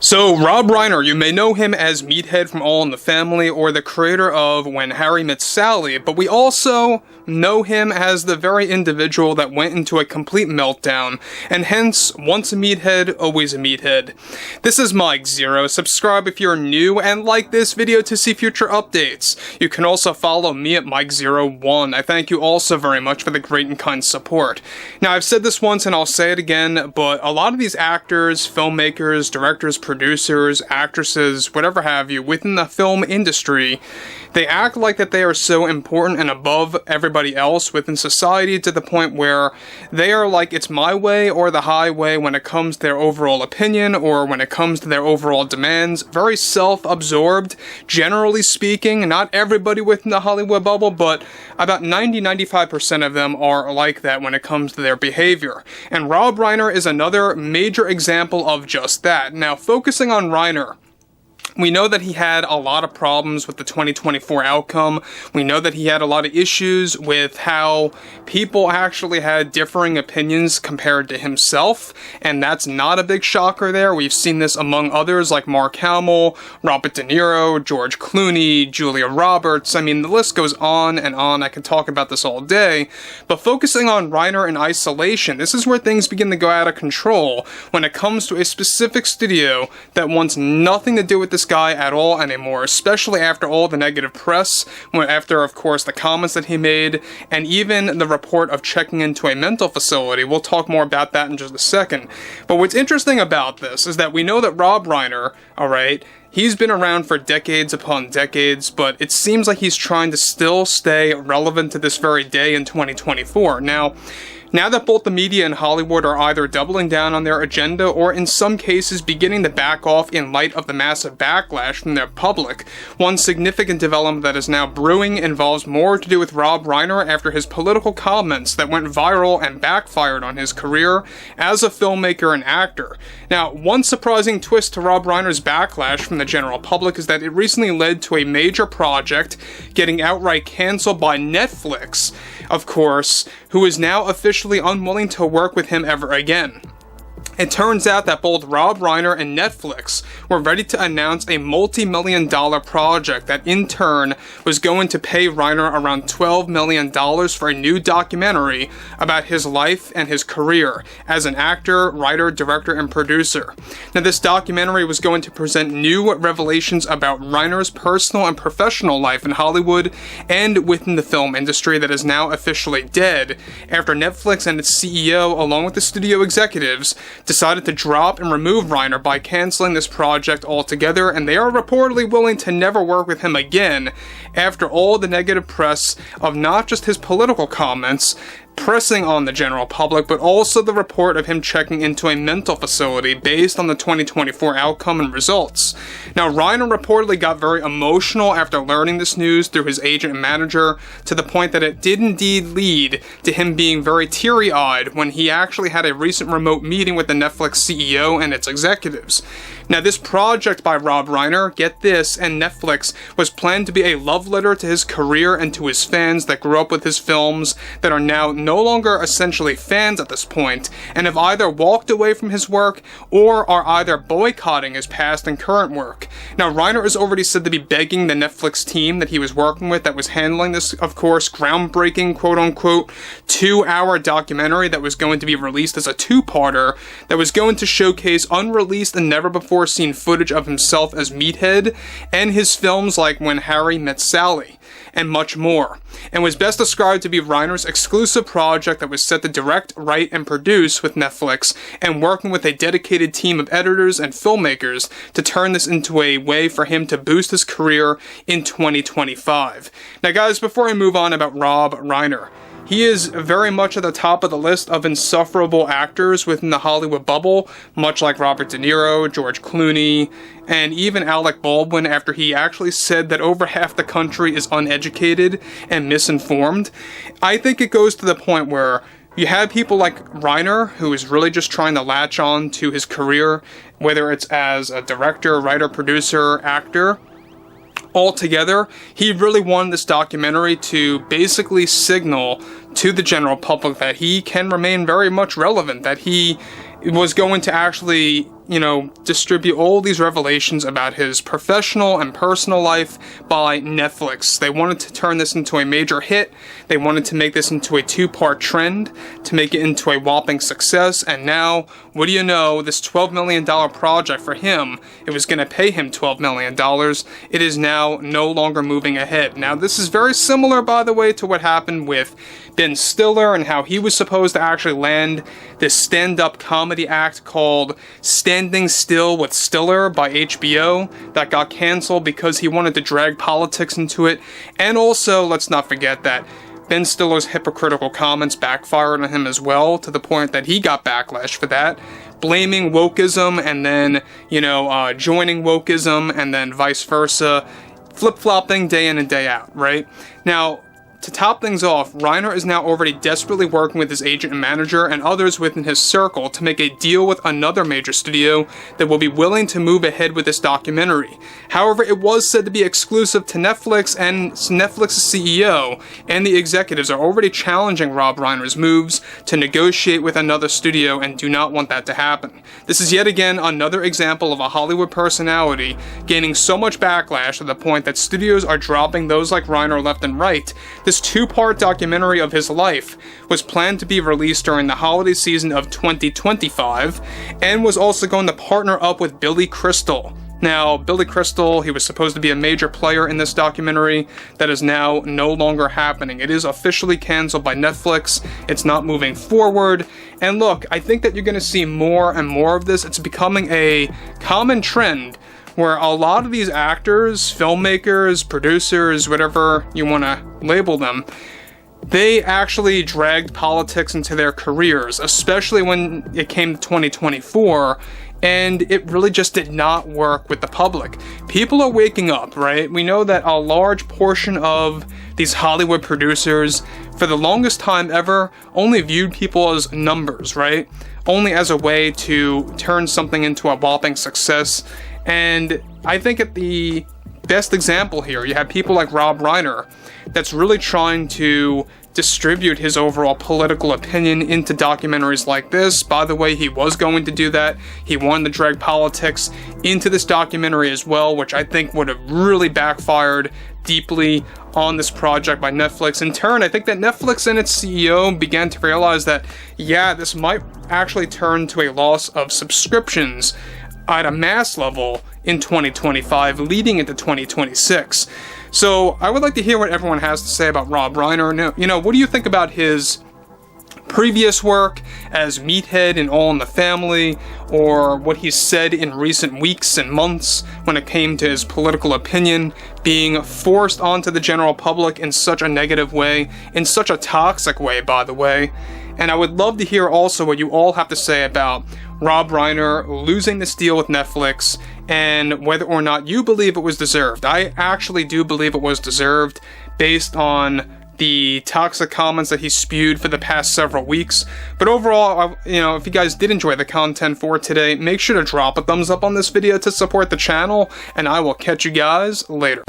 So, Rob Reiner, you may know him as Meathead from All in the Family, or the creator of When Harry Met Sally, but we also know him as the very individual that went into a complete meltdown, and hence, once a meathead, always a meathead. This is Mike Zero. Subscribe if you're new, and like this video to see future updates. You can also follow me at Mike01. I thank you also very much for the great and kind support. Now, I've said this once and I'll say it again, but a lot of these actors, filmmakers, directors, producers, actresses, whatever have you, within the film industry, they act like that they are so important and above everybody else within society to the point where they are like, it's my way or the highway when it comes to their overall opinion or when it comes to their overall demands. Very self-absorbed, generally speaking. Not everybody within the Hollywood bubble, but about 90-95% of them are like that when it comes to their behavior. And Rob Reiner is another major example of just that. Now, focusing on Reiner, we know that he had a lot of problems with the 2024 outcome. We know that he had a lot of issues with how people actually had differing opinions compared to himself, and that's not a big shocker there. We've seen this among others like Mark Hamill, Robert De Niro, George Clooney, Julia Roberts. I mean, the list goes on and on. I can talk about this all day. But focusing on Reiner in isolation, this is where things begin to go out of control when it comes to a specific studio that wants nothing to do with this guy at all anymore, especially after all the negative press, after, of course, the comments that he made, and even the report of checking into a mental facility. We'll talk more about that in just a second. But what's interesting about this is that we know that Rob Reiner, alright, he's been around for decades upon decades, but it seems like he's trying to still stay relevant to this very day in 2024. Now that both the media and Hollywood are either doubling down on their agenda or in some cases beginning to back off in light of the massive backlash from their public, one significant development that is now brewing involves more to do with Rob Reiner after his political comments that went viral and backfired on his career as a filmmaker and actor. Now, one surprising twist to Rob Reiner's backlash from the general public is that it recently led to a major project getting outright canceled by Netflix, of course, who is now officially unwilling to work with him ever again. It turns out that both Rob Reiner and Netflix were ready to announce a multi-million-dollar project that in turn was going to pay Reiner around $12 million for a new documentary about his life and his career as an actor, writer, director, and producer. Now, this documentary was going to present new revelations about Reiner's personal and professional life in Hollywood and within the film industry that is now officially dead after Netflix and its CEO, along with the studio executives, decided to drop and remove Reiner by canceling this project altogether, and they are reportedly willing to never work with him again after all the negative press of not just his political comments pressing on the general public, but also the report of him checking into a mental facility based on the 2024 outcome and results. Now, Reiner reportedly got very emotional after learning this news through his agent and manager, to the point that it did indeed lead to him being very teary-eyed when he actually had a recent remote meeting with the Netflix CEO and its executives. Now, this project by Rob Reiner, get this, and Netflix, was planned to be a love letter to his career and to his fans that grew up with his films, that are now no longer essentially fans at this point, and have either walked away from his work or are either boycotting his past and current work. Now, Reiner is already said to be begging the Netflix team that he was working with that was handling this, of course, groundbreaking, quote-unquote, 2-hour documentary that was going to be released as a two-parter that was going to showcase unreleased and never-before-seen footage of himself as Meathead and his films like When Harry Met Sally, and much more, and was best described to be Reiner's exclusive project that was set to direct, write, and produce with Netflix, and working with a dedicated team of editors and filmmakers to turn this into a way for him to boost his career in 2025. Now, guys, before I move on about Rob Reiner, he is very much at the top of the list of insufferable actors within the Hollywood bubble, much like Robert De Niro, George Clooney, and even Alec Baldwin, after he actually said that over half the country is uneducated and misinformed. I think it goes to the point where you have people like Reiner, who is really just trying to latch on to his career, whether it's as a director, writer, producer, actor. Altogether, he really wanted this documentary to basically signal to the general public that he can remain very much relevant, that he was going to actually, distribute all these revelations about his professional and personal life by Netflix. They wanted to turn this into a major hit. They wanted to make this into a 2-part trend, to make it into a whopping success. And now, what do you know, this $12 million project for him, it was going to pay him $12 million. It is now no longer moving ahead. Now, this is very similar, by the way, to what happened with Ben Stiller and how he was supposed to actually land this stand-up comedy act called Standing Still with Stiller by HBO that got canceled because he wanted to drag politics into it. And also, let's not forget that Ben Stiller's hypocritical comments backfired on him as well, to the point that he got backlash for that, blaming wokeism and then, joining wokeism and then vice versa, flip-flopping day in and day out, right? Now, to top things off, Reiner is now already desperately working with his agent and manager and others within his circle to make a deal with another major studio that will be willing to move ahead with this documentary. However, it was said to be exclusive to Netflix, and Netflix's CEO and the executives are already challenging Rob Reiner's moves to negotiate with another studio and do not want that to happen. This is yet again another example of a Hollywood personality gaining so much backlash to the point that studios are dropping those like Reiner left and right. This 2-part documentary of his life was planned to be released during the holiday season of 2025 and was also going to partner up with Billy Crystal. Now, Billy Crystal, he was supposed to be a major player in this documentary. That is now no longer happening. It is officially canceled by Netflix. It's not moving forward. And look, I think that you're going to see more and more of this. It's becoming a common trend where a lot of these actors, filmmakers, producers, whatever you want to label them, they actually dragged politics into their careers, especially when it came to 2024, and it really just did not work with the public. People are waking up, right? We know that a large portion of these Hollywood producers, for the longest time ever, only viewed people as numbers, right? Only as a way to turn something into a whopping success. And I think at the best example here, you have people like Rob Reiner that's really trying to distribute his overall political opinion into documentaries like this. By the way, he was going to do that. He wanted to drag politics into this documentary as well, which I think would have really backfired deeply on this project by Netflix. In turn, I think that Netflix and its CEO began to realize that, yeah, this might actually turn to a loss of subscriptions at a mass level in 2025, leading into 2026. So I would like to hear what everyone has to say about Rob Reiner. What do you think about his previous work as Meathead in All in the Family, or what he's said in recent weeks and months when it came to his political opinion being forced onto the general public in such a negative way, in such a toxic way, by the way. And I would love to hear also what you all have to say about Rob Reiner losing this deal with Netflix and whether or not you believe it was deserved. I actually do believe it was deserved based on the toxic comments that he spewed for the past several weeks. But overall, if you guys did enjoy the content for today, make sure to drop a thumbs up on this video to support the channel, and I will catch you guys later.